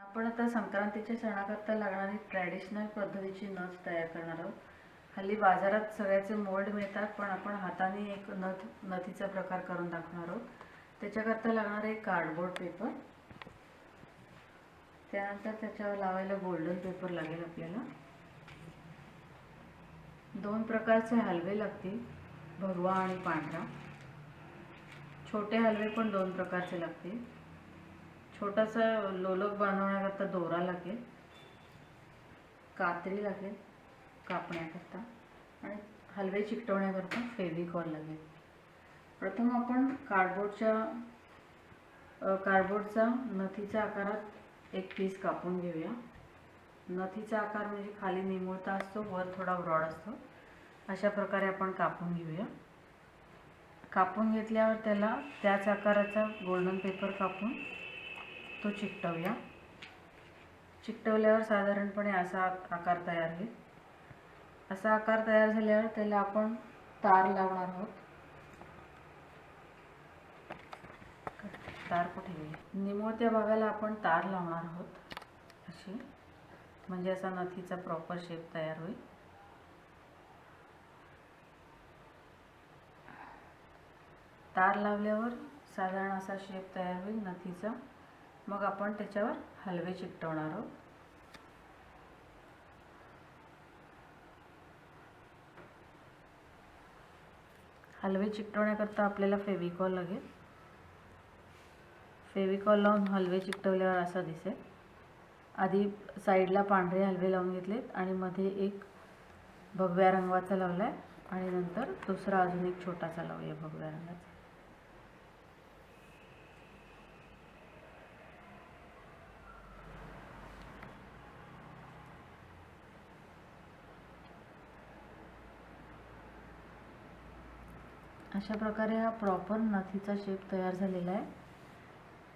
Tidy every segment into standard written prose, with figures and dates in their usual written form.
आपण आता संक्रांतीच्या सणाकरता लागणारी ट्रॅडिशनल पद्धतीची नथ तयार करणार आहोत. हल्ली बाजारात सगळ्याचे मोल्ड मिळतात, पण आपण हाताने एक नथीचा प्रकार करून दाखवणार आहोत. त्याच्याकरता लागणार एक कार्डबोर्ड पेपर, त्यानंतर त्याच्यावर लावायला गोल्डन पेपर लागेल. आपल्याला 2 प्रकारचे हलवे लागतील, भगवा आणि पांढरा. छोटे हलवे पण 2 प्रकारचे लागतील. छोटासा लोलक बांधण्याकरता दोरा लागेल, कात्री लागेल कापण्याकरता, आणि हलवे चिकटवण्याकरता फेविकॉल लागेल. प्रथम आपण कार्डबोर्डचा नथीच्या आकारात एक पीस कापून घेऊया. नथीचा आकार म्हणजे खाली निमुळता असतो, वर थोडा ब्रॉड असतो. अशा प्रकारे आपण कापून घेऊया. कापून घेतल्यावर त्याला त्याच आकाराचा गोल्डन पेपर कापून तो चिकटवूया. चिकटवल्यावर साधारणपणे असा आकार तयार होईल. असा आकार तयार झाल्यावर त्याला आपण तार लावणार आहोत. तार कुठे गेली? निमुळत्या भागाला आपण तार लावणार आहोत अशी, म्हणजे असा नथीचा प्रॉपर शेप तयार होईल. तार लावल्यावर साधारण असा शेप तयार होईल नथीचा. मग आपण त्याच्यावर हलवे चिकटवणार आहोत. हलवे चिकटवण्याकरता आपल्याला फेविकॉल लागेल. फेविकॉल लावून हलवे चिकटवल्यावर असा दिसेल. आधी साईडला पांढरे हलवे लावून घेतलेत आणि मध्ये एक भगव्या रंगाचा लावला आहे, आणि नंतर दुसरा अजून एक छोटासा लावूया भगव्या रंगाचा. अशा प्रकारे हा प्रॉपर नथीचा शेप तयार झालेला आहे.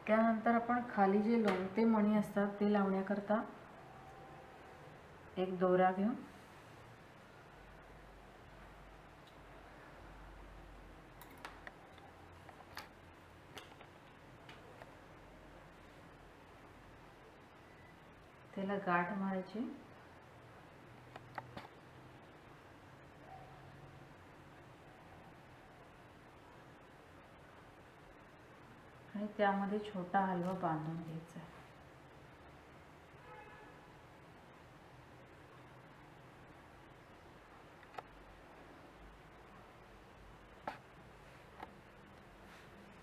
त्यानंतर आपण खाली जे लोंबते मणी असतात ते लावण्याकरता एक दोरा घेऊन त्याला गाठ मारायची. आणि त्यामध्ये छोटा हलवा बांधून घ्यायचा.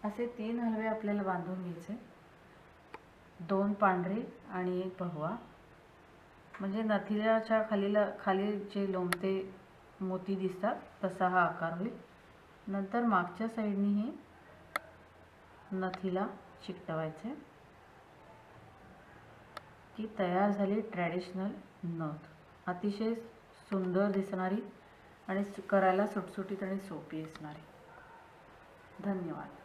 असे 3 हलवे आपल्याला बांधून घ्यायचे, 2 पांढरे आणि 1 भगवा. म्हणजे नथीच्या खाली जे लोंबते मोती दिसतात तसा हा आकार होईल. नंतर मागच्या साईडने हे नथीला चिकटवायचे की तयार झाली ट्रॅडिशनल नथ. अतिशय सुंदर दिसणारी आणि करायला सुटसुटीत आणि सोपी असणारी. धन्यवाद.